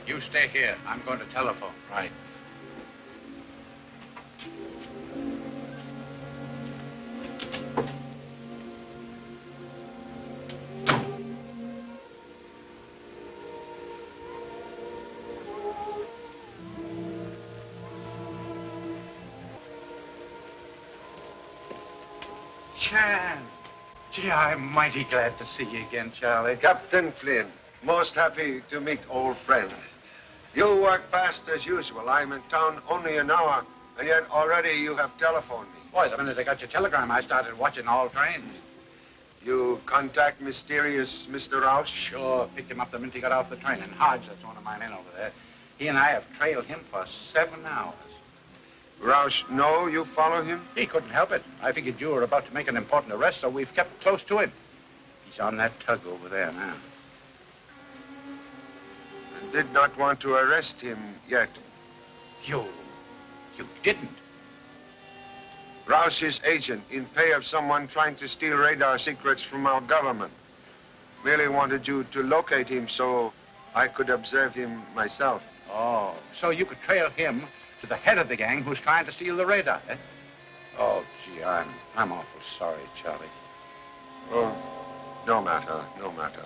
You stay here. I'm going to telephone. Right. Chan. Gee, I'm mighty glad to see you again, Charlie. Captain Flynn, most happy to meet old friend. You work fast as usual. I'm in town only an hour, and yet already you have telephoned me. Boy, the minute I got your telegram, I started watching all trains. You contact mysterious Mr. Rouse? Sure, picked him up the minute he got off the train. And Hodge, that's one of mine in over there. He and I have trailed him for 7 hours. Rouse, no, you follow him? He couldn't help it. I figured you were about to make an important arrest, so we've kept close to him. He's on that tug over there now. I did not want to arrest him yet. You didn't? Rouse's agent in pay of someone trying to steal radar secrets from our government. Merely wanted you to locate him so I could observe him myself. Oh, so you could trail him to the head of the gang who's trying to steal the radar, eh? Oh, gee, I'm awful sorry, Charlie. Oh, no matter, no matter.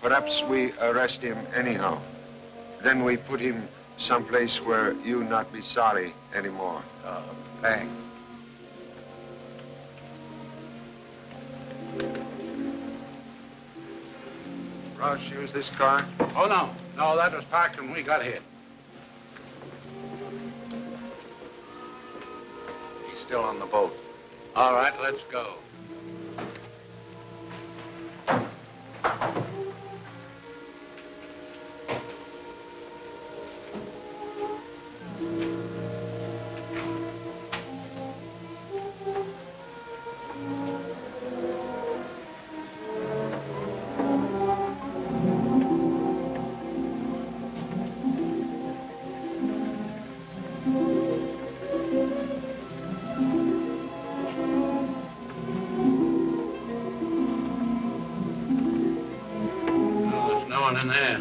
Perhaps we arrest him anyhow. Then we put him someplace where you not be sorry anymore. Oh, thanks. Rouse, use this car? Oh, no. No, that was parked when we got here. He's still on the boat. All right, let's go. In there.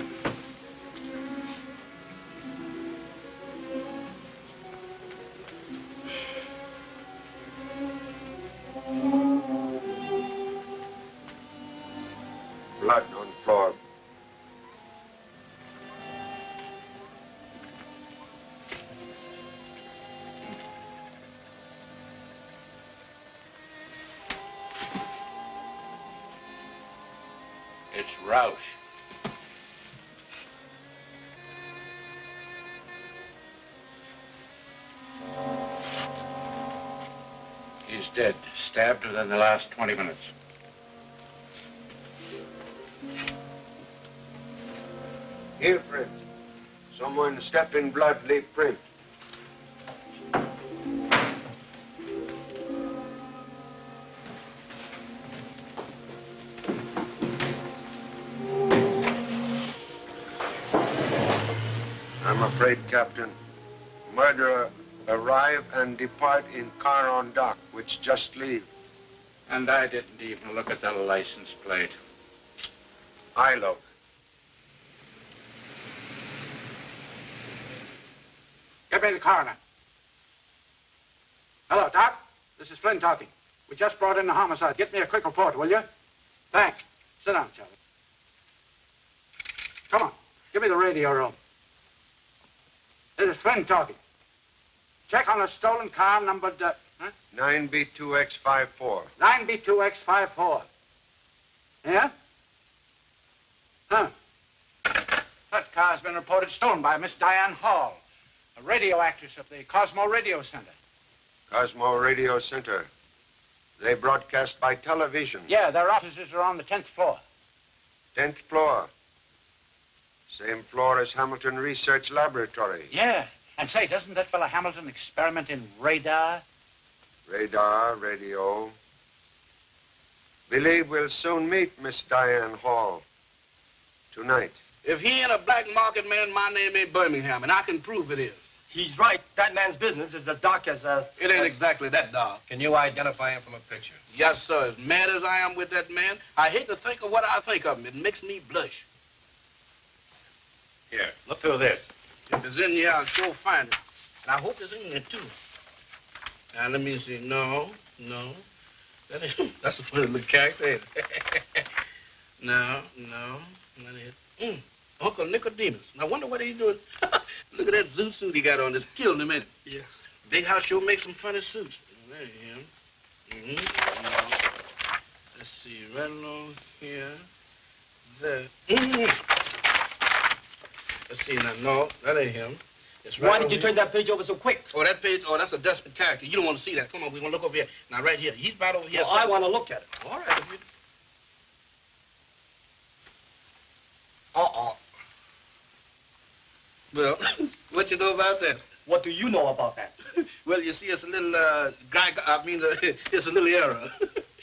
Blood on floor. It's Roush. He's dead, stabbed within the last 20 minutes. Here, print. Someone stepped in blood, leave print. I'm afraid, Captain, murderer arrive and depart in car on dock, which just leave. And I didn't even look at the license plate. I look. Get me the coroner. Hello, Doc. This is Flynn talking. We just brought in the homicide. Get me a quick report, will you? Thanks. Sit down, Charlie. Come on. Give me the radio room. This is Flynn talking. Check on a stolen car numbered, 9B2X54. 9B2X54. Yeah? Huh. That car's been reported stolen by Miss Diane Hall, a radio actress of the Cosmo Radio Center. Cosmo Radio Center. They broadcast by television. Yeah, their offices are on the 10th floor. 10th floor. Same floor as Hamilton Research Laboratory. Yeah. And say, doesn't that fella Hamilton experiment in radar? Radar, radio. Believe we'll soon meet Miss Diane Hall. Tonight. If he ain't a black market man, my name ain't Birmingham, and I can prove it is. He's right. That man's business is as dark as It ain't exactly that dark. Can you identify him from a picture? Yes, sir. As mad as I am with that man, I hate to think of what I think of him. It makes me blush. Here, look through this. If it's in here, I'll sure find it. And I hope it's in there, too. Now, let me see. No. That's a funny little character, ain't it? No. Not it. Uncle Nicodemus. Now, I wonder what he's doing. Look at that zoo suit he got on. It's killing him, ain't it? Yeah. Big house sure makes some funny suits. There you am. No. Let's see. Right along here. There. Let's see now. No, that ain't him. It's right Why did you over turn that page over so quick? Oh, that page? Oh, that's a desperate character. You don't want to see that. Come on, we're going to look over here. Now, right here. He's right over here. Well, I want to look at it. All right. If you... Well, what you know about that? What do you know about that? Well, you see, it's a little, it's a little error.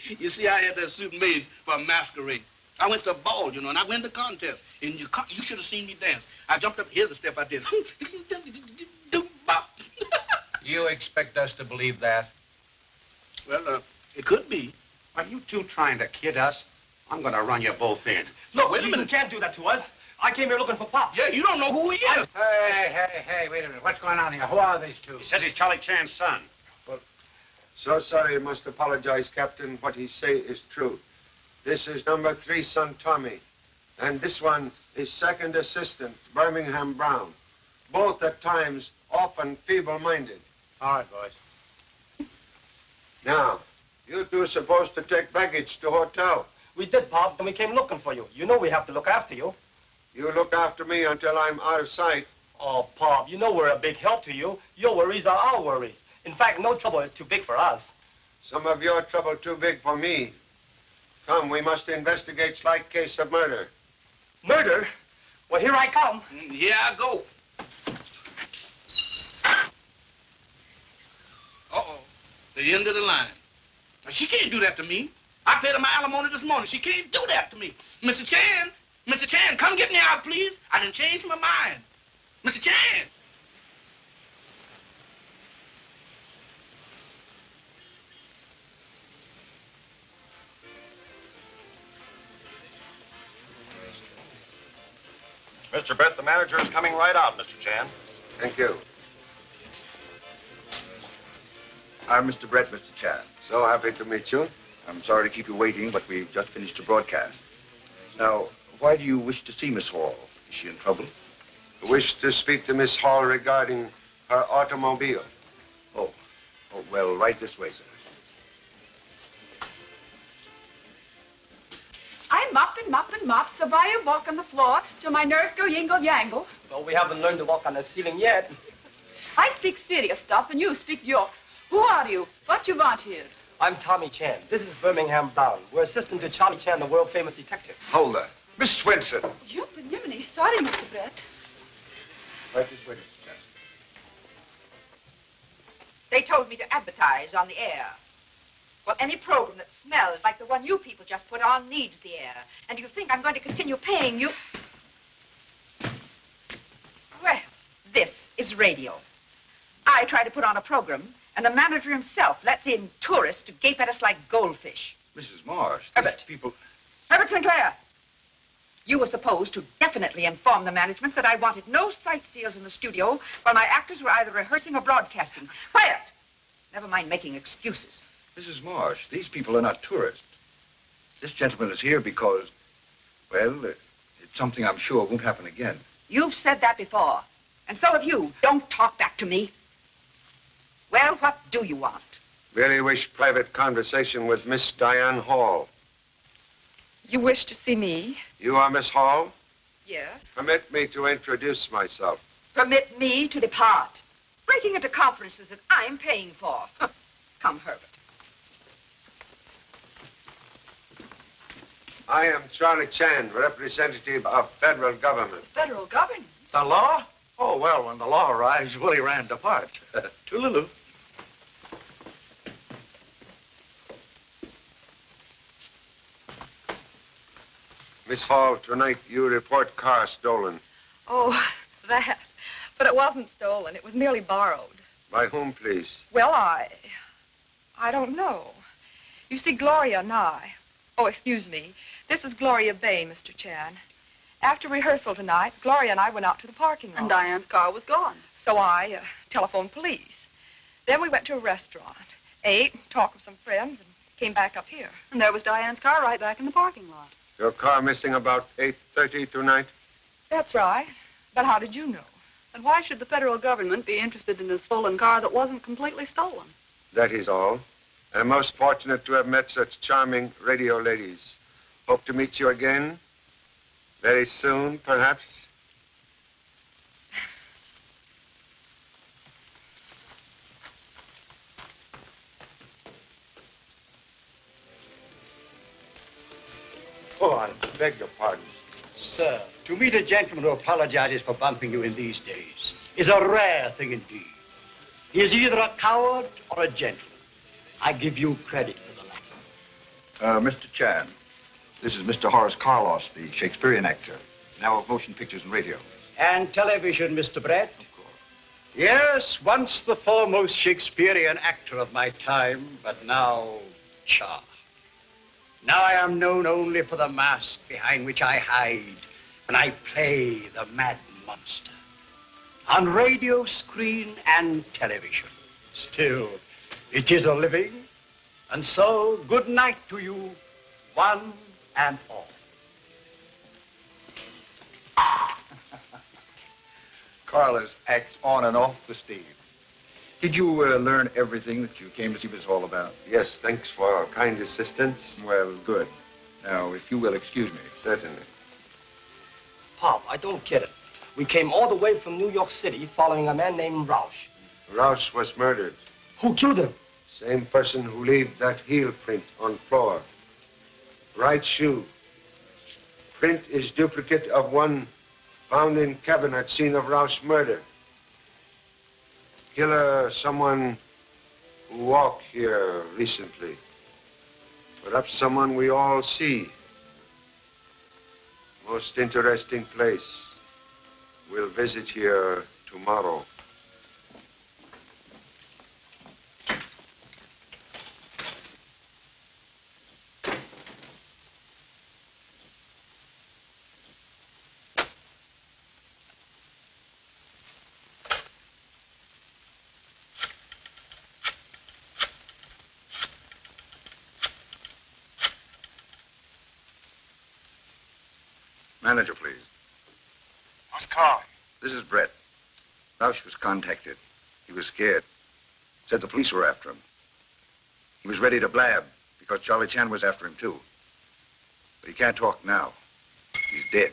You see, I had that suit made for a masquerade. I went to a ball, you know, and I won the contest. And you should have seen me dance. I jumped up. Here's the step I did. You expect us to believe that? Well, it could be. Are you two trying to kid us? I'm going to run you both in. Look, wait a minute. You can't do that to us. I came here looking for Pop. Yeah, you don't know who he is. Hey, wait a minute. What's going on here? Who are these two? He says he's Charlie Chan's son. So sorry, I must apologize, Captain. What he say is true. This is number 3 son Tommy. And this one is second assistant, Birmingham Brown. Both at times often feeble-minded. All right, boys. Now, you two are supposed to take baggage to hotel. We did, Pop, and we came looking for you. You know we have to look after you. You look after me until I'm out of sight. Oh, Pop, you know we're a big help to you. Your worries are our worries. In fact, no trouble is too big for us. Some of your trouble too big for me. Come, we must investigate slight case of murder. Murder? Well, here I come. Here I go. Uh-oh. The end of the line. Now, she can't do that to me. I paid her my alimony this morning. She can't do that to me. Mr. Chan, come get me out, please. I done changed my mind. Mr. Chan. Mr. Brett, the manager is coming right out, Mr. Chan. Thank you. I'm Mr. Brett, Mr. Chan. So happy to meet you. I'm sorry to keep you waiting, but we've just finished a broadcast. Now, why do you wish to see Miss Hall? Is she in trouble? I wish to speak to Miss Hall regarding her automobile. Oh, well, right this way, sir. I mop, so by you walk on the floor till my nerves go yingle-yangle. Well, we haven't learned to walk on the ceiling yet. I speak serious stuff and you speak yokes. Who are you? What you want here? I'm Tommy Chan. This is Birmingham Brown. We're assistant to Charlie Chan, the world-famous detective. Hold there. Miss Swenson. You Nimini. Sorry, Mr. Brett. Right this way, Mr. Chan. They told me to advertise on the air. Well, any program that smells like the one you people just put on needs the air. And you think I'm going to continue paying you? Well, this is radio. I try to put on a program, and the manager himself lets in tourists to gape at us like goldfish. Mrs. Marsh, Herbert. these people... Herbert Sinclair, you were supposed to definitely inform the management that I wanted no sightseers in the studio while my actors were either rehearsing or broadcasting. Quiet! Never mind making excuses. Mrs. Marsh, these people are not tourists. This gentleman is here because, well, it's something I'm sure won't happen again. You've said that before, and so have you. Don't talk back to me. Well, what do you want? Really wish private conversation with Miss Diane Hall. You wish to see me? You are Miss Hall? Yes? Permit me to introduce myself. Permit me to depart. Breaking into conferences that I'm paying for. Come, Herbert. I am Charlie Chan, representative of federal government. Federal government? The law? Oh, well, when the law arrives, Willie Rand departs. Toodaloo. Miss Hall, tonight you report car stolen. Oh, that. But it wasn't stolen. It was merely borrowed. By whom, please? Well, I don't know. You see, Gloria and I... Oh, excuse me. This is Gloria Bay, Mr. Chan. After rehearsal tonight, Gloria and I went out to the parking lot. And Diane's car was gone. So I telephoned police. Then we went to a restaurant, ate, talked with some friends, and came back up here. And there was Diane's car right back in the parking lot. Your car missing about 8:30 tonight? That's right. But how did you know? And why should the federal government be interested in a stolen car that wasn't completely stolen? That is all. I'm most fortunate to have met such charming radio ladies. Hope to meet you again. Very soon, perhaps. Oh, I beg your pardon. Sir, to meet a gentleman who apologizes for bumping you in these days is a rare thing indeed. He is either a coward or a gentleman. I give you credit for the latter. Mr. Chan, this is Mr. Horace Carlos, the Shakespearean actor, now of motion pictures and radio. And television, Mr. Brett? Of course. Yes, once the foremost Shakespearean actor of my time, but now, cha. Now I am known only for the mask behind which I hide when I play the mad monster. On radio, screen, and television. Still, it is a living. And so, good night to you, one and all. Carlos acts on and off the stage. Did you learn everything that you came to see what it's all about? Yes, thanks for kind assistance. Well, good. Now, if you will excuse me. Certainly. Pop, I don't get it. We came all the way from New York City following a man named Roush. Roush was murdered. Who killed him? Same person who left that heel print on floor. Right shoe. Print is duplicate of one found in cabin at scene of Roush murder. Killer, someone who walked here recently. Perhaps someone we all see. Most interesting place. We'll visit here tomorrow. Manager, please. Who's calling? This is Brett. Roush was contacted. He was scared. Said the police were after him. He was ready to blab because Charlie Chan was after him, too. But he can't talk now. He's dead.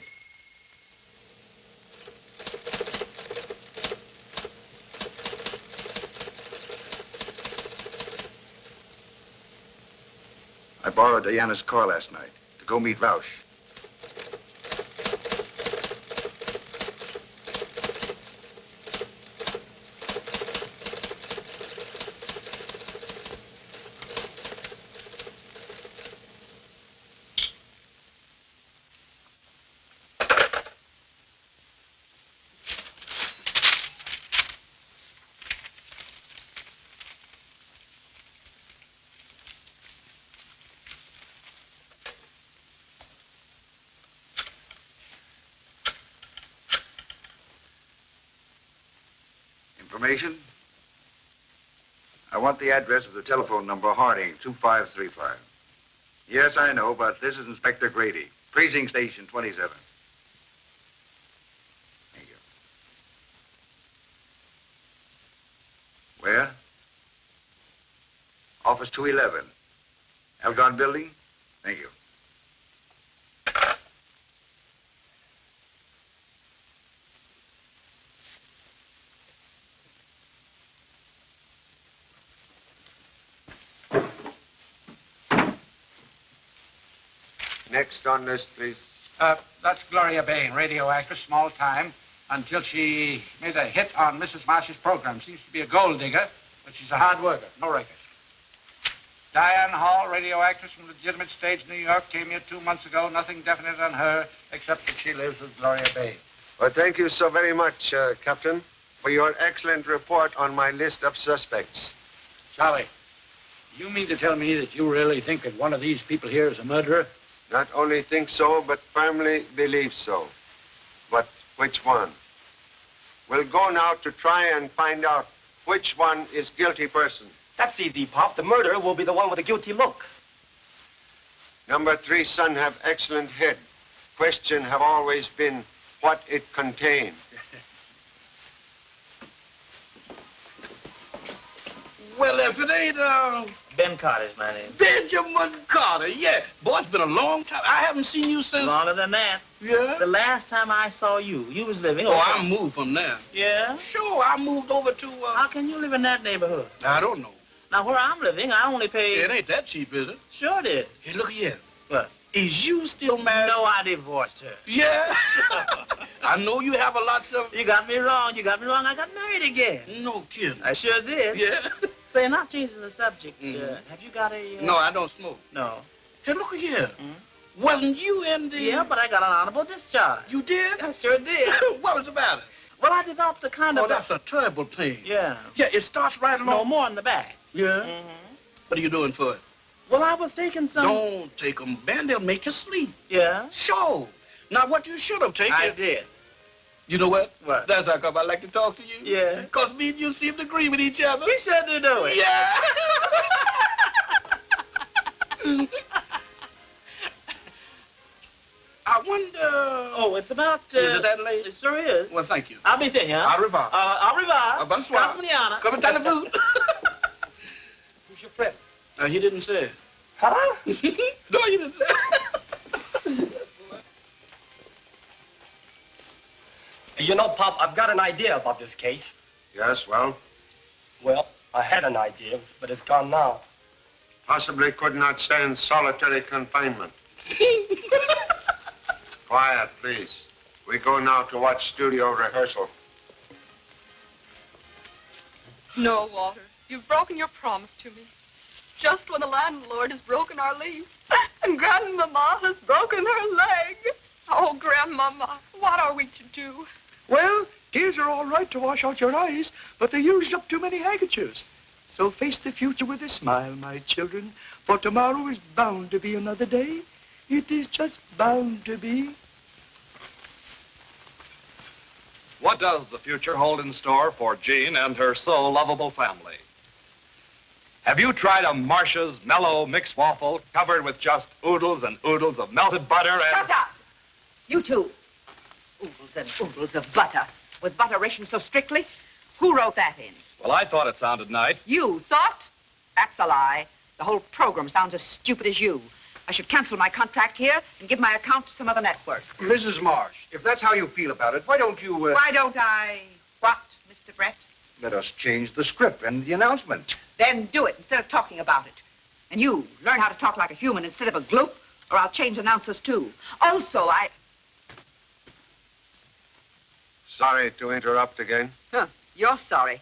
I borrowed Diana's car last night to go meet Roush. Information? I want the address of the telephone number, Harding, 2535. Yes, I know, but this is Inspector Grady, Precinct Station 27. Thank you. Where? Office 211. Algon Building? Thank you. Next on list, please. That's Gloria Bain, radio actress, small time, until she made a hit on Mrs. Marsh's program. Seems to be a gold digger, but she's a hard worker, no record. Diane Hall, radio actress from legitimate stage, New York, came here 2 months ago. Nothing definite on her, except that she lives with Gloria Bain. Well, thank you so very much, Captain, for your excellent report on my list of suspects. Charlie, you mean to tell me that you really think that one of these people here is a murderer? Not only think so, but firmly believe so. But which one? We'll go now to try and find out which one is guilty person. That's easy, Pop. The murderer will be the one with a guilty look. Number 3 son have excellent head. Question have always been what it contained. Well, if it ain't, Ben Carter's my name. Benjamin Carter, yeah. Boy, it's been a long time. I haven't seen you since... Longer than that. Yeah? The last time I saw you, you was living... Oh, I moved from there. Yeah? Sure, I moved over to, How can you live in that neighborhood? I don't know. Now, where I'm living, I only pay... It ain't that cheap, is it? Sure it is. Hey, look here. What? Is you still married? No, I divorced her. Yeah? I know you have a lot of... You got me wrong. You got me wrong. I got married again. No kidding. I sure did. Yeah? Say, not changing the subject. Mhm. Have you got a... No, I don't smoke. No. Hey, look here. Wasn't you in the... Yeah, but I got an honorable discharge. You did? I sure did. What was about it? Well, I developed a kind Oh, of... that's a terrible pain. Yeah. Yeah, it starts right along. No, more in the back. Yeah? Mm-hmm. What are you doing for it? Well, I was taking some... Don't take them, Ben. They'll make you sleep. Yeah? Sure. Now, what you should have taken... I did. You know what? What? That's how come I like to talk to you. Yeah. Because me and you seem to agree with each other. We sure do it. Yeah. I wonder... Oh, it's about... Is it that late? It sure is. Well, thank you. I'll be seeing you. Au revoir. Au revoir. Bonsoir. Casmaniana. Come and tell the food. Who's your friend? He didn't say. Huh? No, you didn't say. You know, Pop, I've got an idea about this case. Yes, well, Well, I had an idea, but it's gone now. possibly could not stand solitary confinement. Quiet, please. We go now to watch studio rehearsal. No, Walter. You've broken your promise to me. Just when the landlord has broken our lease, and Grandmama has broken her leg. Oh, Grandmama, what are we to do? Well, tears are all right to wash out your eyes, but they used up too many handkerchiefs. So face the future with a smile, my children, for tomorrow is bound to be another day. It is just bound to be. What does the future hold in store for Jean and her so lovable family? Have you tried a Marcia's mellow mixed waffle covered with just oodles and oodles of melted butter and... Shut up! You two. Oodles and oodles of butter. Was butter rationed so strictly? Who wrote that in? Well, I thought it sounded nice. You thought? That's a lie. The whole program sounds as stupid as you. I should cancel my contract here and give my account to some other network. Mrs. Marsh, if that's how you feel about it, why don't you, Why don't I... What, Mr. Brett? let us change the script and the announcement? Then do it instead of talking about it. And you, learn how to talk like a human instead of a gloop, or I'll change announcers, too. Also, Sorry to interrupt again. Huh, you're sorry.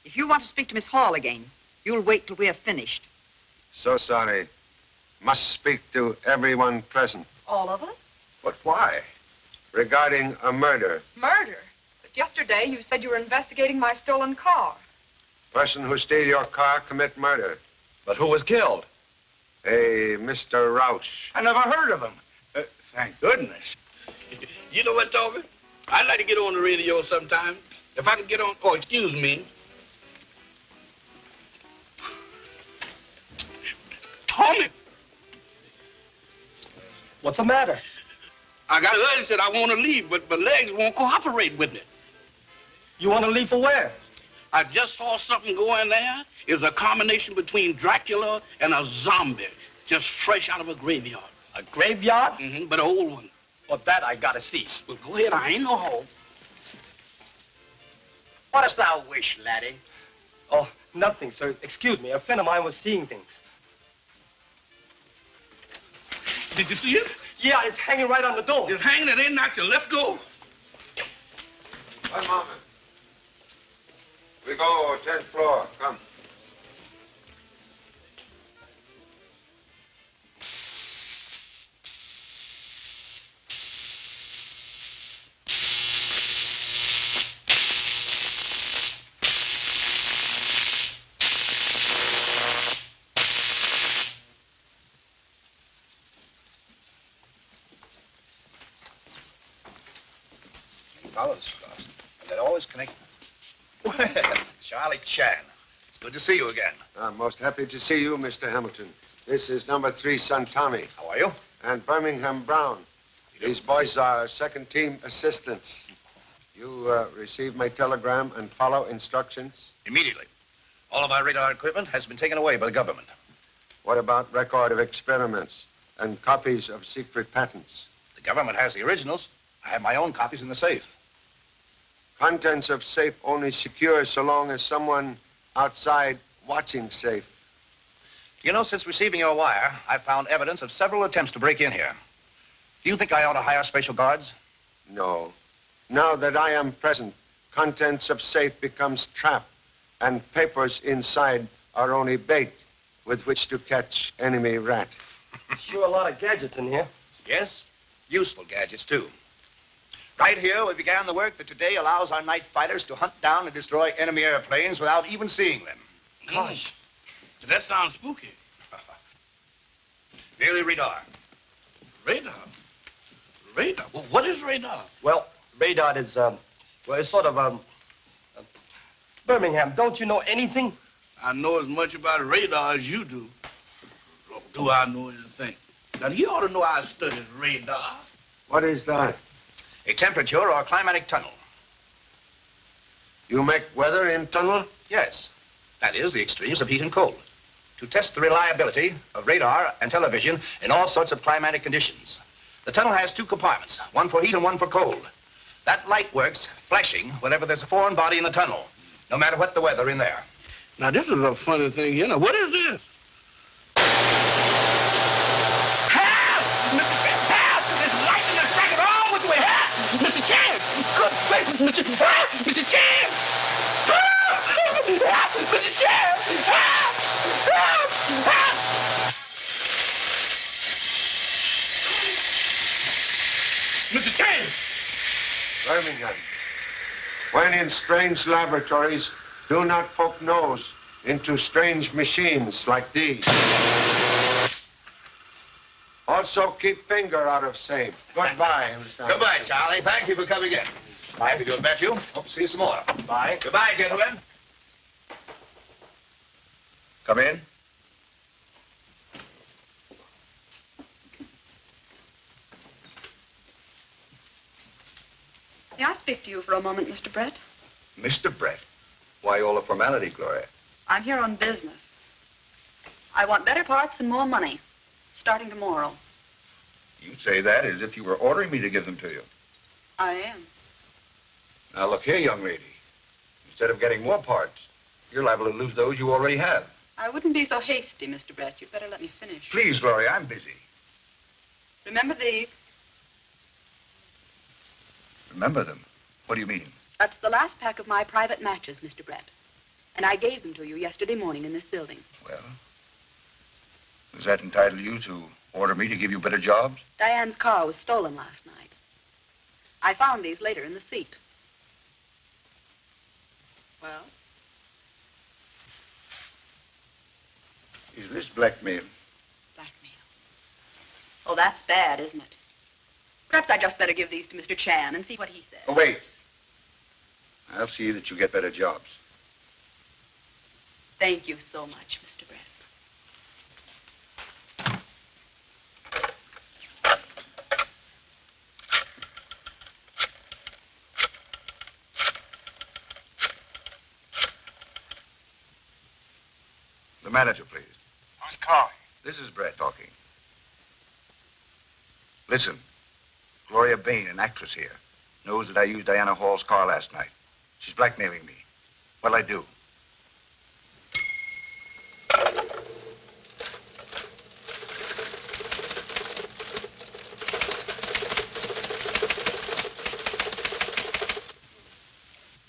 If you want to speak to Miss Hall again, you'll wait till we're finished. So sorry. Must speak to everyone present All of us? But why? regarding a murder. Murder? But yesterday you said you were investigating my stolen car. Person who steal your car commit murder. But who was killed? A Mr. Roush. I never heard of him. Thank goodness. You know what, Toby? I'd like to get on the radio sometime. If I could get on... Oh, excuse me. Tommy! What's the matter? I got urge that I want to leave, but my legs won't cooperate with it. You want to leave for where? I just saw something going there. It's a combination between Dracula and a zombie, just fresh out of a graveyard. A graveyard? Mm-hmm, but an old one. Well, that I gotta see. Well, go ahead. I ain't no hoe. What dost thou wish, laddie? Oh, nothing, sir. Excuse me. A friend of mine was seeing things. Did you see it? Yeah, it's hanging right on the door. It's hanging. It ain't knocked. Let's go. One moment. We go 10th floor. Come. always connected. Well, Charlie Chan. It's good to see you again. I'm most happy to see you, Mr. Hamilton. This is number 3, son Tommy. How are you? And Birmingham Brown. These boys are second-team assistants. You received my telegram and follow instructions? Immediately. All of our radar equipment has been taken away by the government. What about record of experiments and copies of secret patents? The government has the originals. I have my own copies in the safe. Contents of safe only secure so long as someone outside watching safe. You know, since receiving your wire, I've found evidence of several attempts to break in here. Do you think I ought to hire special guards? No. Now that I am present, contents of safe becomes trap, and papers inside are only bait with which to catch enemy rat. Sure a lot of gadgets in here. Yes, useful gadgets, too. Right here, we began the work that today allows our night fighters to hunt down and destroy enemy airplanes without even seeing them. Gosh. So that sounds spooky. Merely radar. Radar? Radar? Well, what is radar? Well, radar is, well, it's sort of, Birmingham, don't you know anything? I know as much about radar as you do. Do I know anything? Now, you ought to know I studied radar. What is that? A temperature or climatic tunnel. You make weather in tunnel? Yes. That is, the extremes of heat and cold. To test the reliability of radar and television in all sorts of climatic conditions. The tunnel has 2 compartments, one for heat and one for cold. That light works flashing whenever there's a foreign body in the tunnel, no matter what the weather in there. Now, this is a funny thing here. Now, what is this? Help! Help! There's lightning and striking all with me. Help! Mr. Chance! Good gracious, Mr. Help! Mr. Chance! Help! Help! Mr. Chance! Help! Help! Help! Mr. Chance! Birmingham. When in strange laboratories, do not poke nose into strange machines like these. Also, keep finger out of safe. Goodbye, Mr. Goodbye, Charlie. Thank you for coming in. I'll be doing back you. Hope to see you some more. Bye. Goodbye, gentlemen. Come in. May I speak to you for a moment, Mr. Brett? Mr. Brett. Why all the formality, Gloria? I'm here on business. I want better parts and more money, starting tomorrow. You say that as if you were ordering me to give them to you. I am. Now, look here, young lady. Instead of getting more parts, you're liable to lose those you already have. I wouldn't be so hasty, Mr. Brett. You'd better let me finish. Please, Gloria, I'm busy. Remember these? Remember them? What do you mean? That's the last pack of my private matches, Mr. Brett. And I gave them to you yesterday morning in this building. Well, does that entitle you to order me to give you better jobs? Diane's car was stolen last night. I found these later in the seat. Well? Is this blackmail? Blackmail. Oh, that's bad, isn't it? Perhaps I'd just better give these to Mr. Chan and see what he says. Oh, wait. I'll see that you get better jobs. Thank you so much, Mr. Brett. The manager, please. Who's calling? This is Brett talking. Listen, Gloria Bain, an actress here, knows that I used Diana Hall's car last night. She's blackmailing me. What'll I do?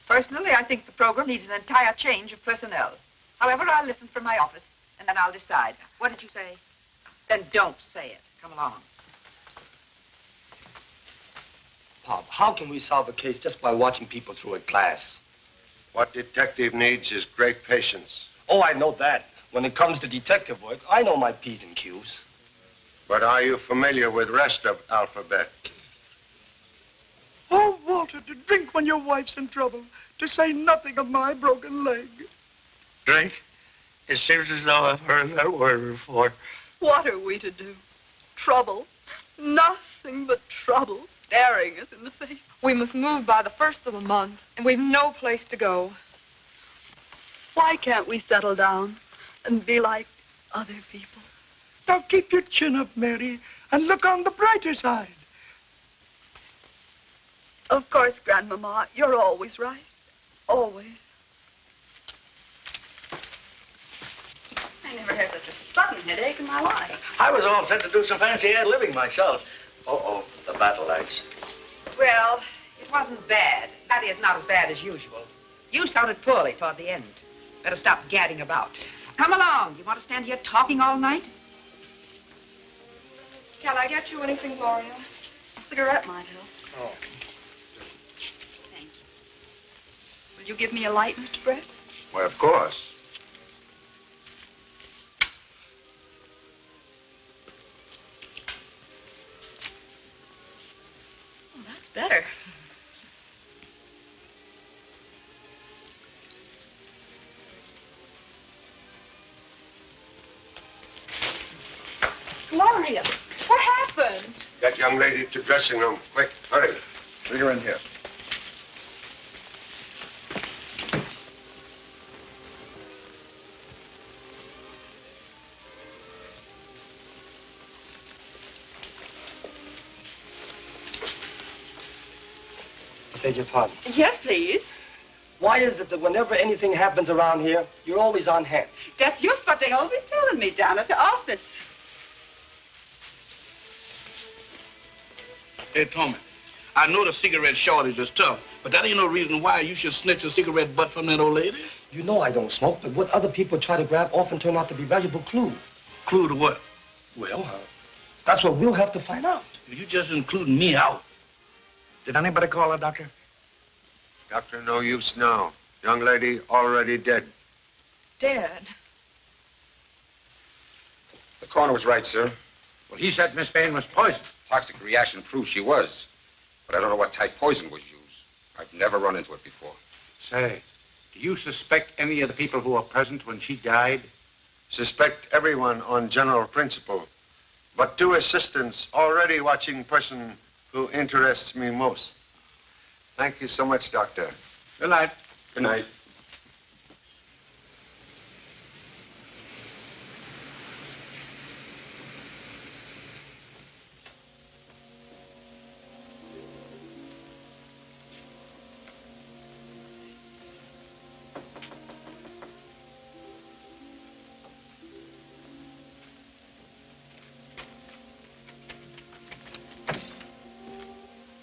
Personally, I think the program needs an entire change of personnel. However, I'll listen from my office, and then I'll decide. What did you say? Then don't say it. Come along. Pop, how can we solve a case just by watching people through a glass? What detective needs is great patience. Oh, I know that. When it comes to detective work, I know my P's and Q's. But are you familiar with rest of alphabet? Oh, boy. Walter, to drink when your wife's in trouble, to say nothing of my broken leg. Drink? It seems as though I've heard that word before. What are we to do? Trouble. Nothing but trouble staring us in the face. We must move by the 1st of the month, and we've no place to go. Why can't we settle down and be like other people? Now keep your chin up, Mary, and look on the brighter side. Of course, Grandmama, you're always right. Always. I never had such a sudden headache in my life. I was all set to do some fancy ad-libbing myself. Uh-oh, the battle axe. Well, it wasn't bad. That is, not as bad as usual. You sounded poorly toward the end. Better stop gadding about. Come along. You want to stand here talking all night? Can I get you anything, Gloria? A cigarette might help. Oh. Thank you. Will you give me a light, Mr. Brett? Why, of course. Oh, that's better. Gloria, what happened? That young lady to dressing room. Quick, hurry. Bring her in here. I beg your pardon. Yes, please. Why is it that whenever anything happens around here, you're always on hand? That's just what they always telling me down at the office. Hey, Tommy, I know the cigarette shortage is tough, but that ain't no reason why you should snitch a cigarette butt from that old lady. You know I don't smoke, but what other people try to grab often turn out to be valuable clues. Clue to what? Well, that's what we'll have to find out. You just including me out. Did anybody call her, Doctor? Doctor, no use now. Young lady already dead. Dead. The coroner was right, sir. Well, he said Miss Bain was poisoned. Toxic reaction proves she was. But I don't know what type poison was used. I've never run into it before. Say, do you suspect any of the people who were present when she died? Suspect everyone on general principle. But two assistants already watching person who interests me most. Thank you so much, Doctor. Good night. Good night.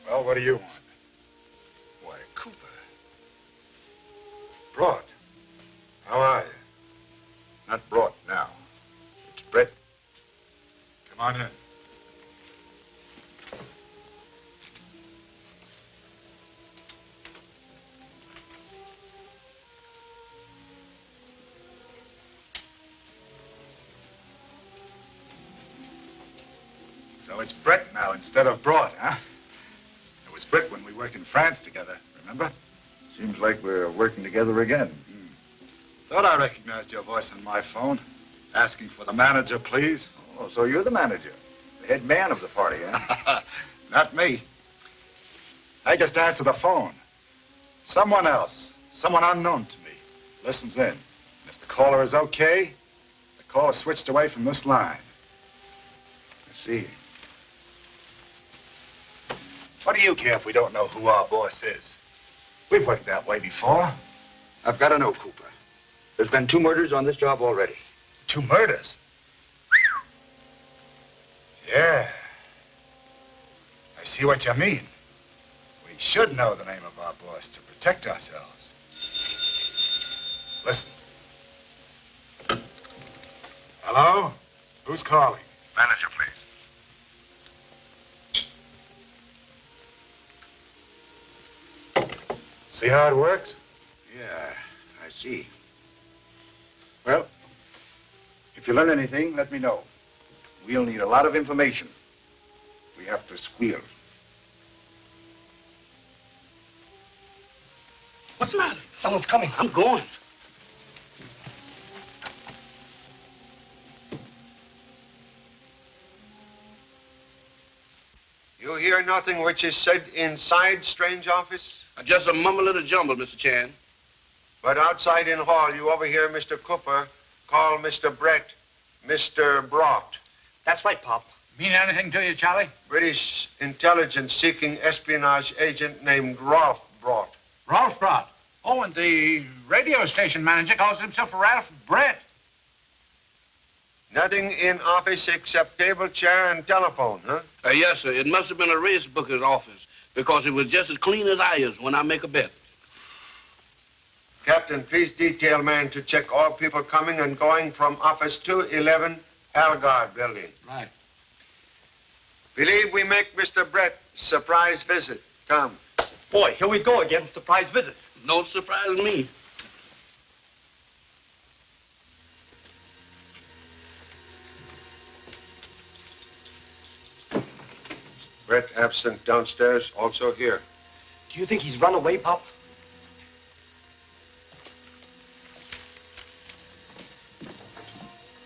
Well, what do you want? Why, Cooper. Broad. How are you? Not Broad now. It's Brett. Come on in. So it's Brett now instead of Broad, huh? It was Brett when we worked in France together, remember? Seems like we're working together again. Thought I recognized your voice on my phone. Asking for the manager, please. Oh, so you're the manager. The head man of the party, huh? Not me. I just answer the phone. Someone else, someone unknown to me, listens in. And if the caller is okay, the call is switched away from this line. I see. What do you care if we don't know who our boss is? We've worked that way before. I've got to know, Cooper. There's been 2 murders on this job already. 2 murders? Yeah. I see what you mean. We should know the name of our boss to protect ourselves. Listen. Hello? Who's calling? Manager, please. See how it works? Yeah, I see. Well, if you learn anything, let me know. We'll need a lot of information. We have to squeal. What's the matter? Someone's coming. I'm going. You hear nothing which is said inside strange office? Just a mumble and a jumble, Mr. Chan. But outside in hall, you overhear Mr. Cooper call Mr. Brett Mr. Brought. That's right, Pop. Mean anything to you, Charlie? British intelligence seeking espionage agent named Rolf Brought. Ralph Brott. Oh, and the radio station manager calls himself Ralph Brett. Nothing in office except table, chair, and telephone, huh? Yes, sir. It must have been a race booker's office because it was just as clean as I is when I make a bet. Captain, please detail man to check all people coming and going from office 211 Algard building. Right. Believe we make Mr. Brett surprise visit. Come. Boy, here we go again. Surprise visit. Don't surprise me. Brett absent downstairs, also here. Do you think he's run away, Pop?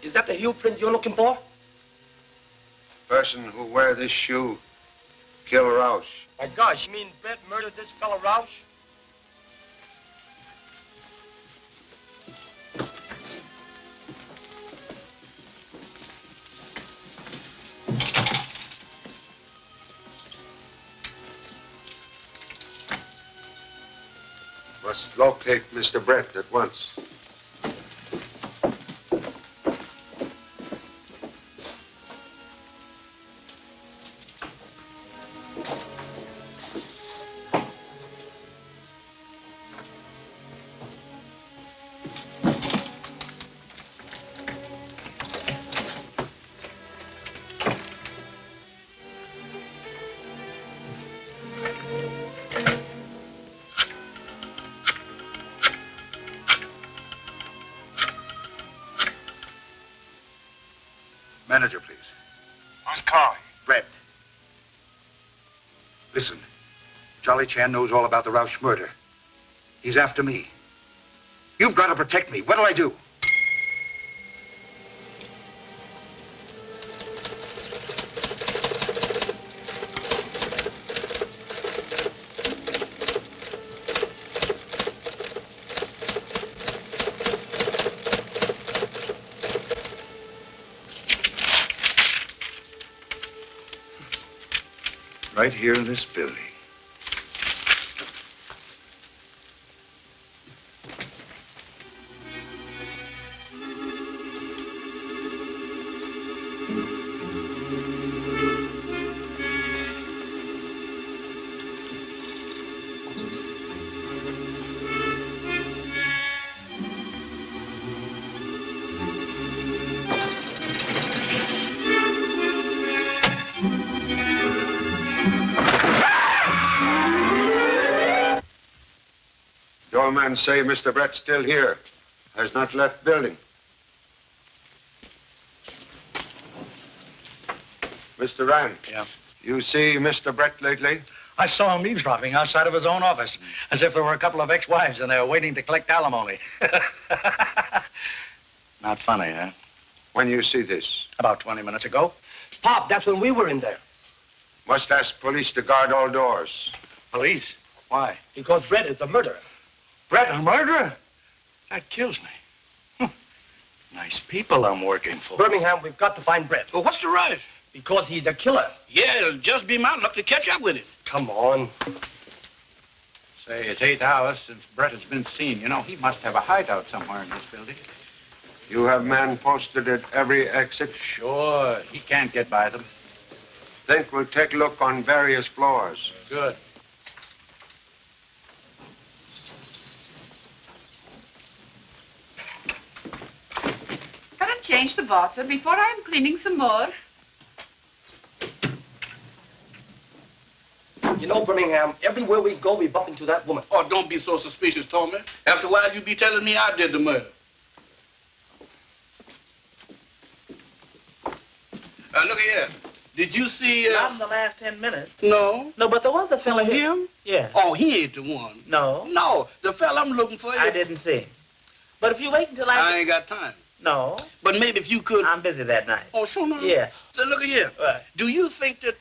Is that the heel print you're looking for? Person who wear this shoe, kill Roush. My gosh, you mean Brett murdered this fellow Roush? Must locate Mr. Brett at once. Manager, please. Who's calling? Brett. Listen, Charlie Chan knows all about the Roush murder. He's after me. You've got to protect me. What'll I do? Right here in this building. Man say Mr. Brett's still here. Has not left building. Mr. Rand. Yeah? You see Mr. Brett lately? I saw him eavesdropping outside of his own office, as if there were a couple of ex-wives and they were waiting to collect alimony. Not funny, huh? When you see this? About 20 minutes ago. Pop, that's when we were in there. Must ask police to guard all doors. Police? Why? Because Brett is a murderer. Brett, a murderer? That kills me. Nice people I'm working for. Birmingham, we've got to find Brett. Well, what's the rush? Because he's the killer. Yeah, it'll just be my luck to catch up with him. Come on. Say, it's 8 hours since Brett has been seen. You know, he must have a hideout somewhere in this building. You have men posted at every exit? Sure. He can't get by them. Think we'll take a look on various floors. Good. Change the water before I'm cleaning some more. You know, Birmingham, everywhere we go, we bump into that woman. Oh, don't be so suspicious, Tommy. After a while, you be telling me I did the murder. Look here. Did you see... Not in the last 10 minutes. No. No, but there was the fella here. Him? Yeah. Oh, he ain't the one. No. No, the fella I'm looking for. I didn't see him. But if you wait until I ain't got time. No. But maybe if you could... I'm busy that night. Oh, sure no. Yeah. So look at here. What? Do you think that...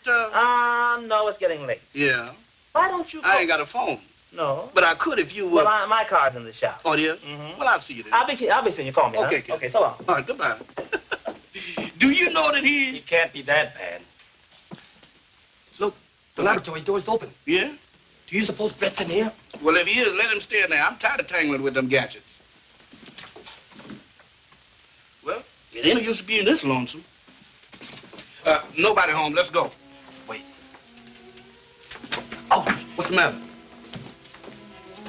No, it's getting late. Yeah. Why don't you... I ain't got a phone. No. But I could if you would... Well, my car's in the shop. Oh, it is? Mm-hmm. Well, I'll see you then. I'll be seeing you. Call me, Okay, huh? Okay, so long. All right, goodbye. Do you know that He can't be that bad. Look, the laboratory door's open. Yeah? Do you suppose Brett's in here? Well, if he is, let him stay in there. I'm tired of tangling with them gadgets. Well, it ain't no use to being this lonesome. Nobody home. Let's go. Wait. Oh, what's the matter?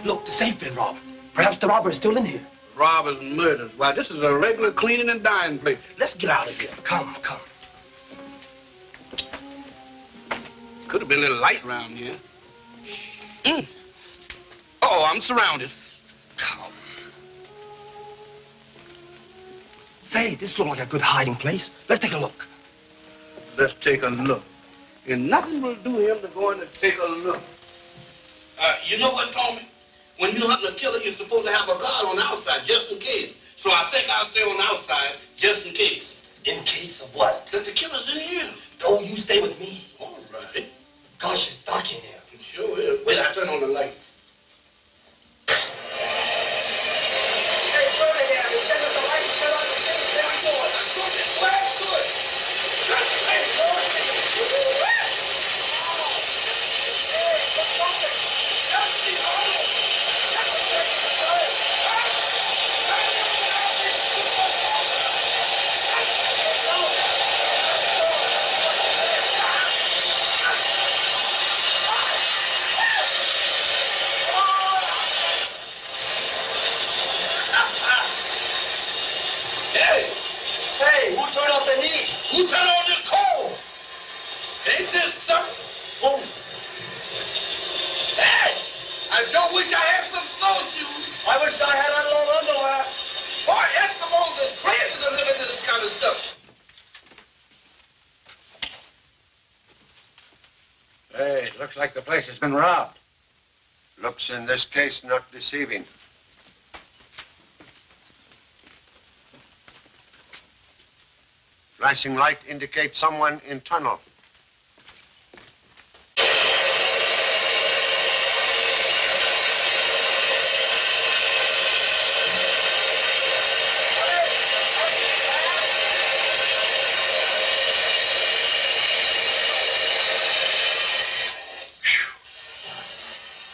Look, the safe been robbed. Perhaps the robber is still in here. Robbers and murders. Why, this is a regular cleaning and dyeing place. Let's get out of here. Come. Could have been a little light around here. Oh, I'm surrounded. Come. Say, this looks like a good hiding place. Let's take a look. Let's take a look. And nothing will do him to go in and take a look. You know what, Tommy? When you're hunting a killer, you're supposed to have a guard on the outside, just in case. So I think I'll stay on the outside, just in case. In case of what? That the killer's in here. Oh, you stay with me. All right. Gosh, it's dark in here. It sure is. Wait, I turn on the light. Hey, who turned off the heat? Who turned on this coal? Ain't this something? Oh. Hey! I sure wish I had some snowshoes. I wish I had a little underwear. Boy, Eskimos is crazy to live in this kind of stuff. Hey, it looks like the place has been robbed. Looks in this case not deceiving. Flashing light indicates someone in tunnel.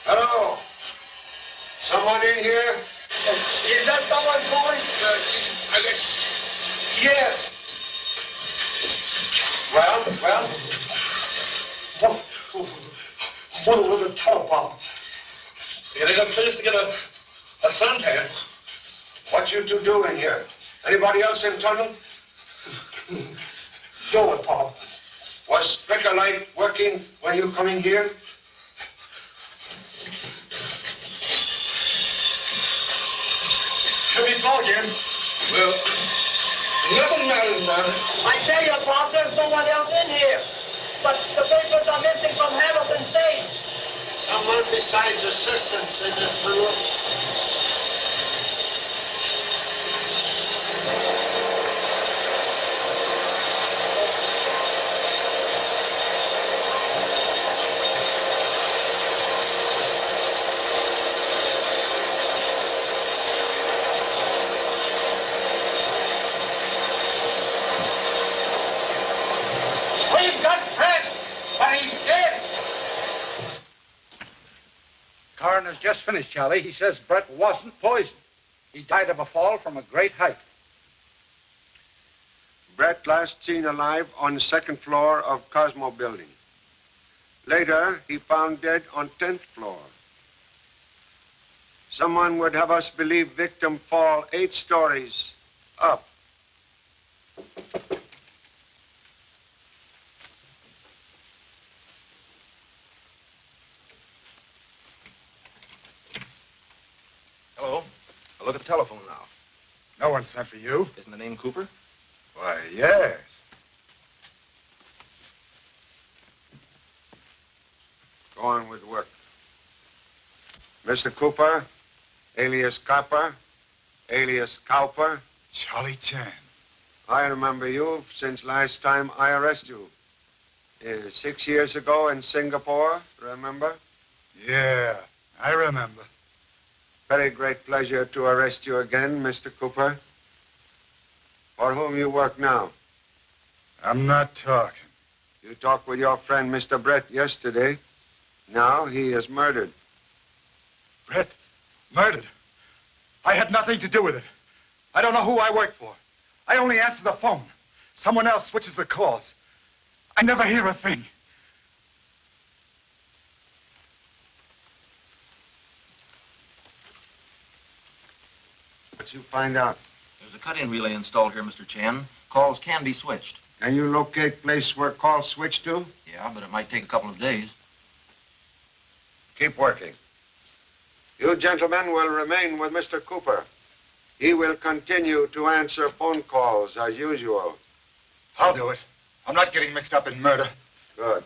Hello? Someone in here? Is that someone calling? Yes. Well? What was the telephone? It ain't a place to get a suntan. What you two doing here? Anybody else in tunnel? Show it, Pop. Was flicker light working when you coming here? Should be talking. Well, nothing matters now. I tell you, Pop, there's no one else in here. But the papers are missing from Hamilton's safe. Someone besides assistants in this tunnel. We've got Brett, but he's dead. Coroner's just finished, Charlie. He says Brett wasn't poisoned. He died of a fall from a great height. Brett last seen alive on the second floor of Cosmo building. Later, he found dead on 10th floor. Someone would have us believe victim fall 8 stories up. Hello. I'll look at the telephone now. No one sent for you. Isn't the name Cooper? Why, yes. on with work. Mr. Cooper, alias Copper, alias Cowper. Charlie Chan. I remember you since last time I arrested you. 6 years ago in Singapore, remember? Yeah, I remember. Very great pleasure to arrest you again, Mr. Cooper. For whom you work now? I'm not talking. You talked with your friend, Mr. Brett, yesterday. Now he is murdered. Brett? Murdered? I had nothing to do with it. I don't know who I work for. I only answer the phone. Someone else switches the calls. I never hear a thing. What'd you find out? There's a cut-in relay installed here, Mr. Chan. Calls can be switched. Can you locate place where calls switch to? Yeah, but it might take a couple of days. Keep working. You gentlemen will remain with Mr. Cooper. He will continue to answer phone calls as usual. I'll do it. I'm not getting mixed up in murder. Good.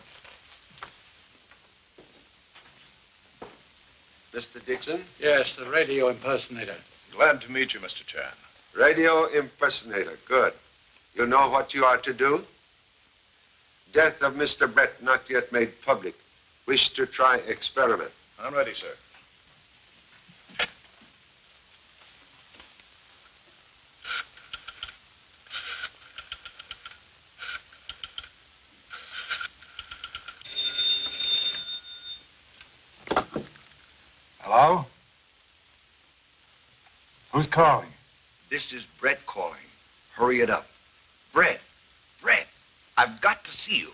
Mr. Dixon? Yes, the radio impersonator. Glad to meet you, Mr. Chan. Radio impersonator. Good. You know what you are to do? Death of Mr. Brett not yet made public. Wish to try experiment. I'm ready, sir. Hello? Who's calling? This is Brett calling. Hurry it up. Brett, I've got to see you.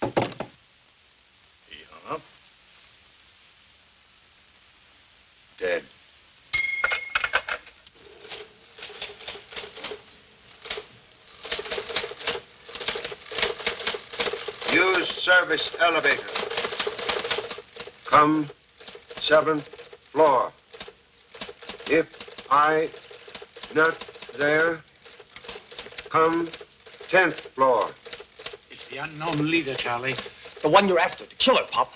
He hung up. Dead. Use service elevator. Come 7th floor. If I not there, come 10th floor. It's the unknown leader, Charlie. The one you're after, the killer, Pop.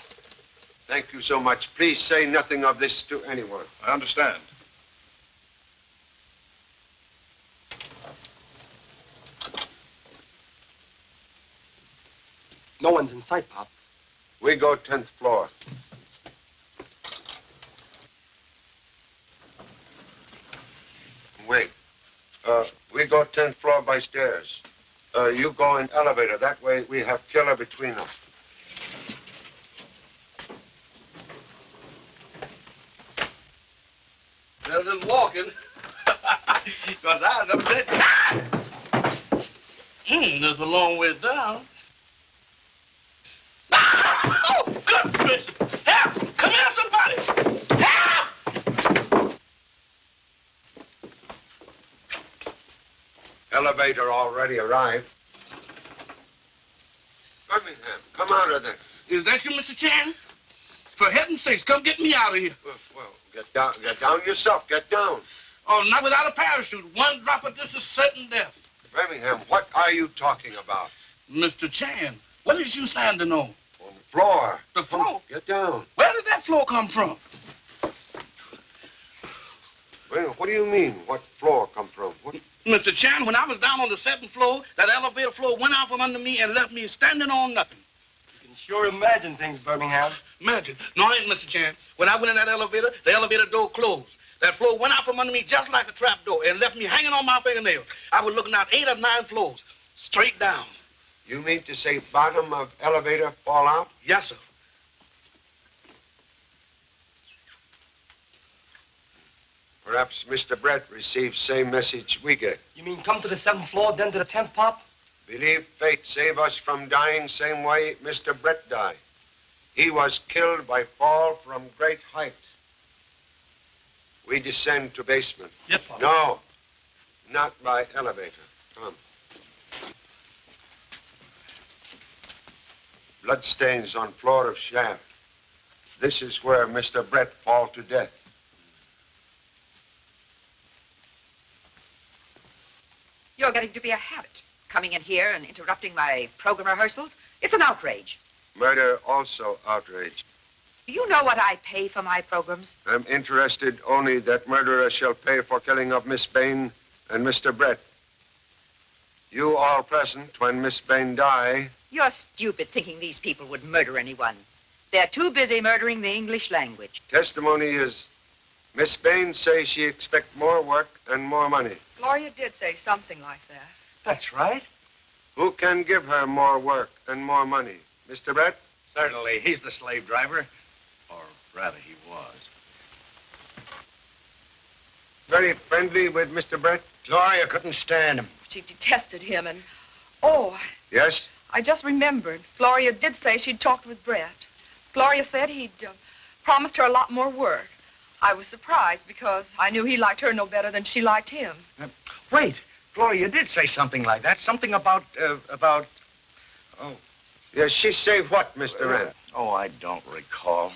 Thank you so much. Please say nothing of this to anyone. I understand. No one's in sight, Pop. We go 10th floor. Wait. We go 10th floor by stairs. You go in elevator. That way we have killer between us. Well, just walking. Because I never said. That's a long way down. Oh, good gracious. Help! Come here, somebody! Help! Elevator already arrived. Birmingham, come out of there. Is that you, Mr. Chan? For heaven's sakes, come get me out of here. Well, get down yourself. Get down. Oh, not without a parachute. One drop of this is certain death. Birmingham, what are you talking about? Mr. Chan, what is you standing on? On the floor. The floor? Get down. Where did that floor come from? Well, what do you mean, what floor come from? What? Mr. Chan, when I was down on the 7th floor, that elevator floor went out from under me and left me standing on nothing. You can sure imagine things, Birmingham. Imagine. No, I ain't, Mr. Chan. When I went in that elevator, the elevator door closed. That floor went out from under me just like a trap door and left me hanging on my fingernails. I was looking out 8 or 9 floors, straight down. You mean to say bottom of elevator fall out? Yes, sir. Perhaps Mr. Brett received same message we get. You mean come to the 7th floor, then to the 10th, Pop? Believe fate save us from dying same way Mr. Brett died. He was killed by fall from great height. We descend to basement. Yes, Pop. No, not by elevator. Come. Bloodstains on floor of shaft. This is where Mr. Brett fall to death. You're getting to be a habit. Coming in here and interrupting my program rehearsals. It's an outrage. Murder also outrage. Do you know what I pay for my programs? I'm interested only that murderer shall pay for killing of Miss Bain and Mr. Brett. You all present when Miss Bain die. You're stupid thinking these people would murder anyone. They're too busy murdering the English language. Testimony is Miss Bain says she expect more work and more money. Gloria did say something like that. That's right. Who can give her more work and more money? Mr. Brett? Certainly. He's the slave driver. Or rather, he was. Very friendly with Mr. Brett? Gloria couldn't stand him. She detested him and... Oh, Yes? I just remembered. Gloria did say she'd talked with Brett. Gloria said he'd promised her a lot more work. I was surprised because I knew he liked her no better than she liked him. Wait. Gloria did say something like that. Something about... Oh. Yes, she say what, Mr. Rand? Oh, I don't recall.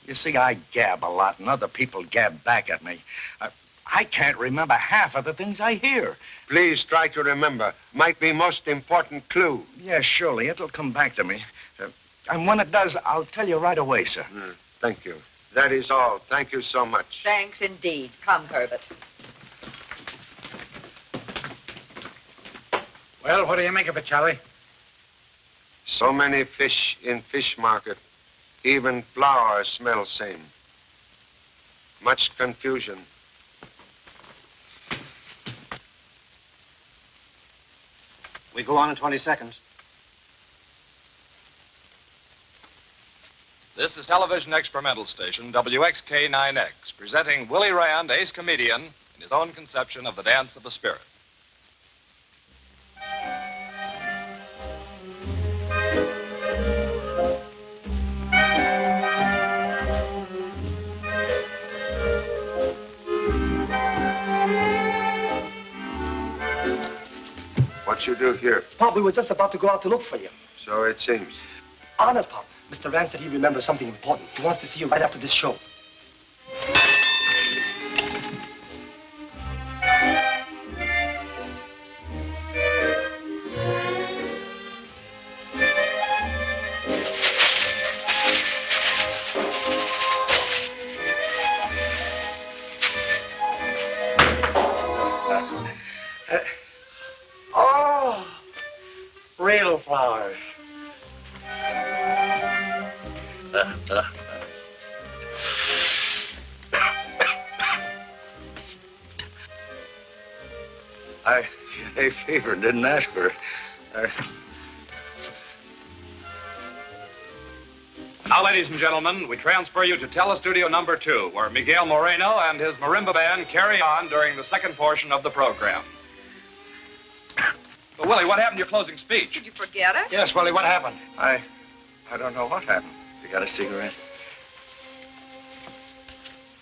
You see, I gab a lot, and other people gab back at me. I can't remember half of the things I hear. Please try to remember. Might be most important clue. Yes, surely. It'll come back to me. And when it does, I'll tell you right away, sir. Thank you. That is all. Thank you so much. Thanks indeed. Come, Herbert. Well, what do you make of it, Charlie? So many fish in fish market. Even flour smells same. Much confusion. We go on in 20 seconds. This is television experimental station WXK-9X, presenting Willie Rand, ace comedian, in his own conception of the dance of the spirit. What you do here? Pop, we were just about to go out to look for you. So it seems. Honest, Pop. Mr. Rand said he remembers something important. He wants to see you right after this show. Real flowers. I fever, didn't ask for it. Now, ladies and gentlemen, we transfer you to Telestudio number 2, where Miguel Moreno and his marimba band carry on during the second portion of the program. But, Willie, what happened to your closing speech? Did you forget it? Yes, Willie, what happened? I don't know what happened. You got a cigarette?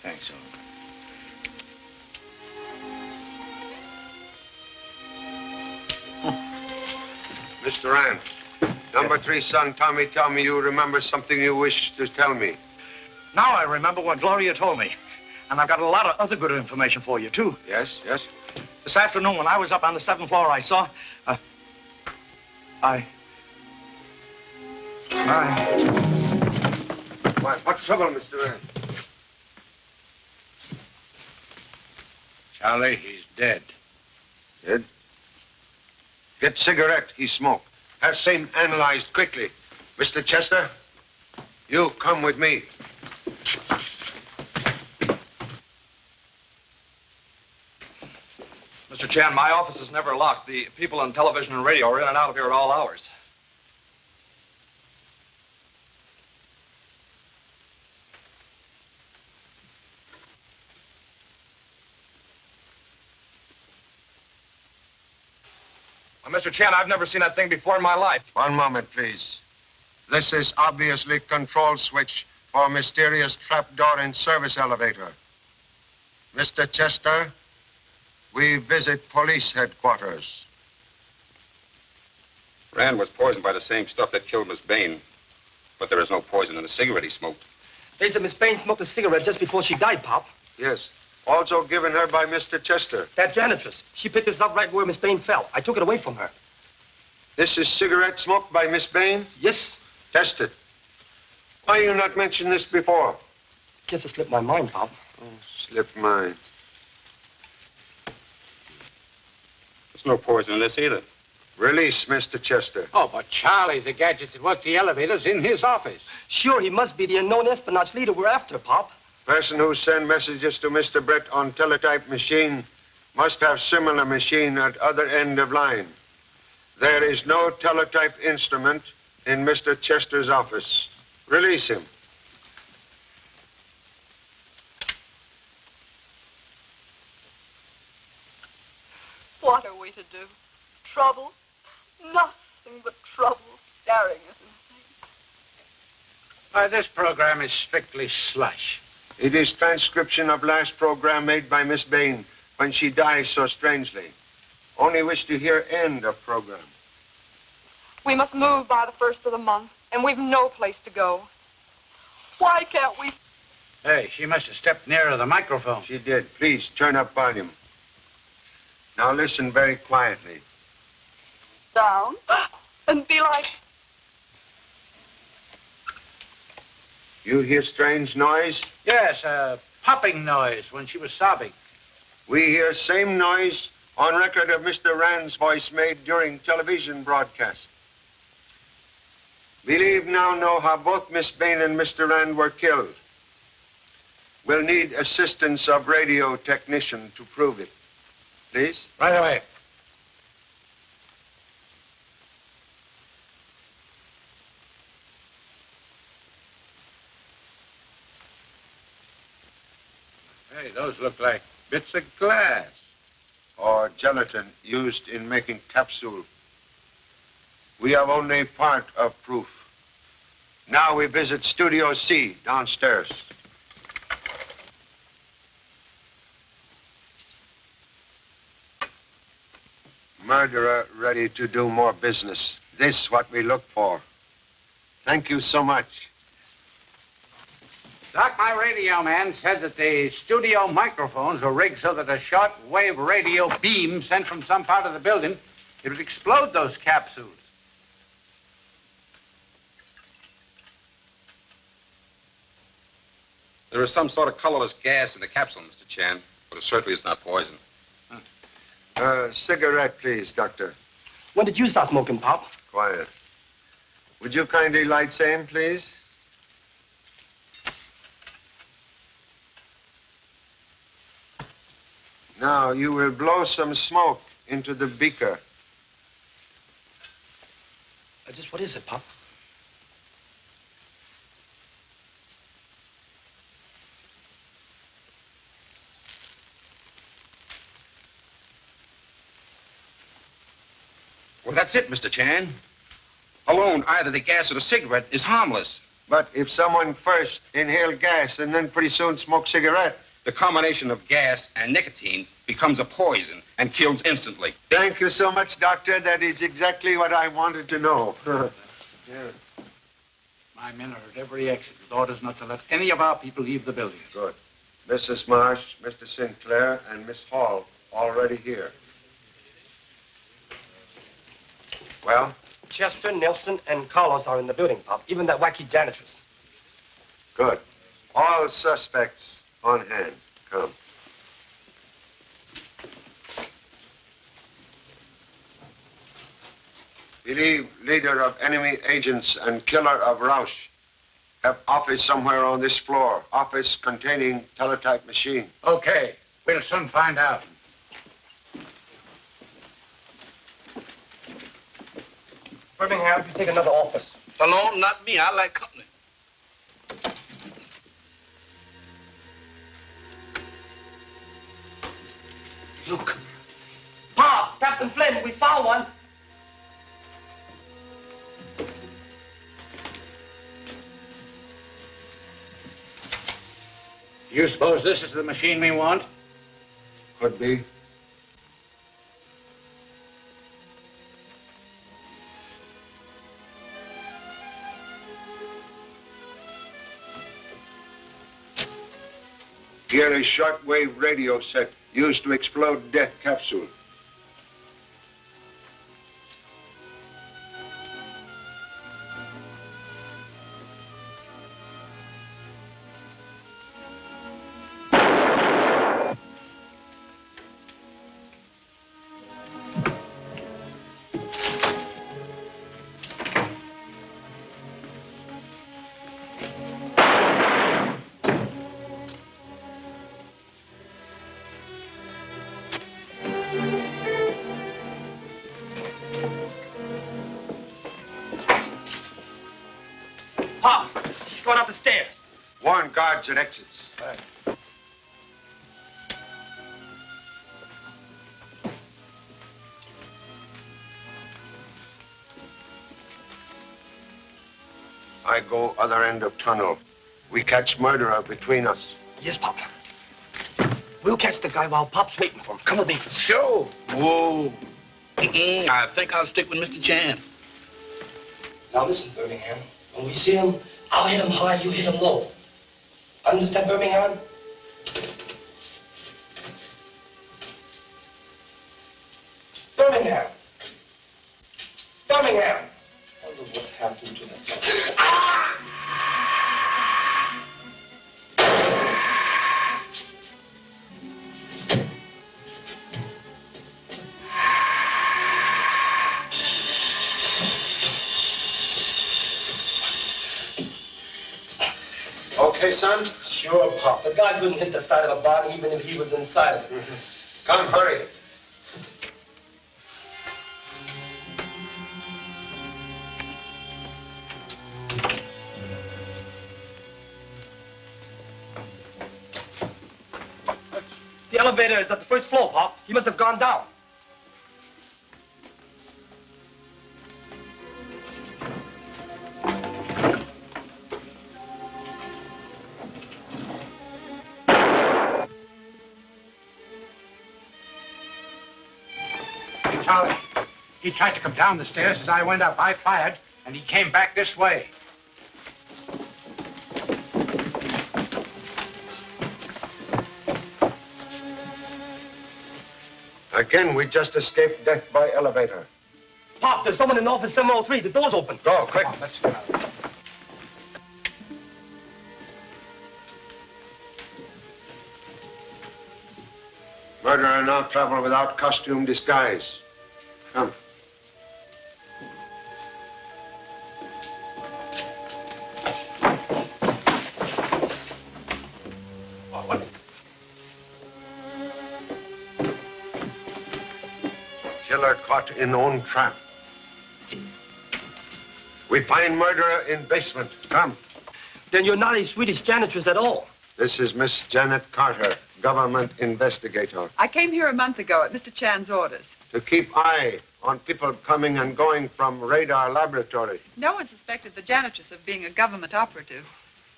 Thanks, old. Mr. Rand, number 3 son, Tommy, tell me you remember something you wish to tell me. Now I remember what Gloria told me. And I've got a lot of other good information for you, too. Yes, yes? This afternoon, when I was up on the 7th floor, I saw... Why, what's trouble, Mr. Rand? Charlie, he's dead. Dead? Get cigarette he smoked. Have same analyzed quickly. Mr. Chester, you come with me. Mr. Chan, my office is never locked. The people on television and radio are in and out of here at all hours. Well, Mr. Chan, I've never seen that thing before in my life. One moment, please. This is obviously control switch for mysterious trapdoor in service elevator. Mr. Chester, we visit police headquarters. Rand was poisoned by the same stuff that killed Miss Bain. But there is no poison in the cigarette he smoked. They said Miss Bain smoked a cigarette just before she died, Pop. Yes. Also given her by Mr. Chester. That janitress. She picked this up right where Miss Bain fell. I took it away from her. This is cigarette smoked by Miss Bain? Yes. Test it. Why you not mention this before? Guess it slipped my mind, Pop. Oh, slipped mine. There's no poison in this either. Release Mr. Chester. Oh, but Charlie, the gadget that worked the elevators in his office. Sure, he must be the unknown espionage leader we're after, Pop. Person who send messages to Mr. Brett on teletype machine must have similar machine at other end of line. There is no teletype instrument in Mr. Chester's office. Release him. What are we to do? Trouble? Nothing but trouble staring us in the face. Why, this program is strictly slush. It is transcription of last program made by Miss Bain when she died so strangely. Only wish to hear end of program. We must move by the 1st of the month, and we've no place to go. Why can't we... Hey, she must have stepped nearer the microphone. She did. Please turn up volume. Now listen very quietly. Down and be like... You hear strange noise? Yes, a popping noise when she was sobbing. We hear same noise on record of Mr. Rand's voice made during television broadcast. Believe now know how both Miss Bain and Mr. Rand were killed. We'll need assistance of radio technician to prove it. Please? Right away. Hey, those look like bits of glass. Or gelatin used in making capsule. We have only part of proof. Now we visit Studio C downstairs. Murderer ready to do more business. This what we look for. Thank you so much. Doc, my radio man said that the studio microphones were rigged so that a short-wave radio beam sent from some part of the building, it would explode those capsules. There is some sort of colorless gas in the capsule, Mr. Chan, but it certainly is not poison. Cigarette, please, Doctor. When did you start smoking, Pop? Quiet. Would you kindly light same, please? Now, you will blow some smoke into the beaker. Just what is it, Pop? Well, that's it, Mr. Chan. Alone, either the gas or the cigarette is harmless. But if someone first inhale gas and then pretty soon smoke cigarette... The combination of gas and nicotine becomes a poison and kills instantly. Thank you so much, Doctor. That is exactly what I wanted to know. Yeah. My men are at every exit with orders not to let any of our people leave the building. Good. Mrs. Marsh, Mr. Sinclair, and Miss Hall already here. Well? Chester, Nelson, and Carlos are in the building, Pop. Even that wacky janitress. Good. All suspects on hand. Come. Believe leader of enemy agents and killer of Rausch. Have office somewhere on this floor. Office containing teletype machine. Okay. We'll soon find out. Birmingham, you take another office. Alone, not me. I like company. Look. Pop, Captain Flynn, we found one. You suppose this is the machine we want? Could be. Here is shortwave radio set used to explode death capsule. guards at exits. Right. I go other end of tunnel. We catch murderer between us. Yes, Pop. We'll catch the guy while Pop's waiting for him. Come with me. Sure. Whoa. I think I'll stick with Mr. Chan. Now listen, Birmingham. When we see him, I'll hit him high, you hit him low. Understand, Birmingham? Birmingham. Birmingham. I wonder what happened to that son. Okay, son? Sure, Pop. The guy couldn't hit the side of a body even if he was inside of it. Come, hurry. The elevator is at the first floor, Pop. He must have gone down. Charlie, he tried to come down the stairs as I went up. I fired, and he came back this way. Again, we just escaped death by elevator. Pop, there's someone in office 703. The door's open. Go, quick. Oh, let's go. Murderer now travel without costume disguise. Come. Killer caught in own trap. We find murderer in basement. Come. Then you're not a Swedish janitress at all. This is Miss Janet Carter, government investigator. I came here a month ago at Mr. Chan's orders. To keep eye on people coming and going from radar laboratory. No one suspected the janitress of being a government operative.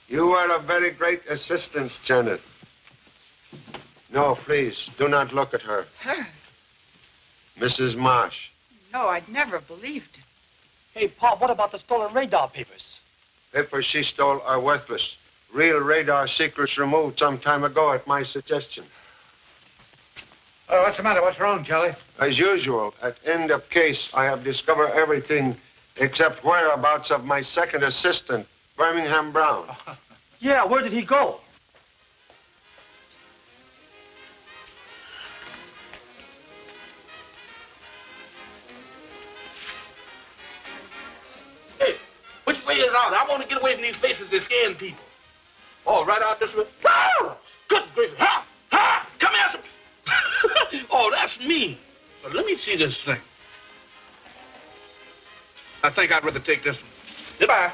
You are a very great assistance, Janet. No, please, do not look at her. Her? Mrs. Marsh. No, I'd never have believed it. Hey, Pop, what about the stolen radar papers? Papers she stole are worthless. Real radar secrets removed some time ago at my suggestion. Oh, what's the matter? What's wrong, Charlie? As usual, at end of case, I have discovered everything except whereabouts of my second assistant, Birmingham Brown. Yeah, where did he go? Hey, which way is out? I want to get away from these faces that scaring people. Oh, right out this way. Ah! Good gracious. Ha! Ha! Come here. Oh, that's me. But let me see this thing. I think I'd rather take this one. Goodbye.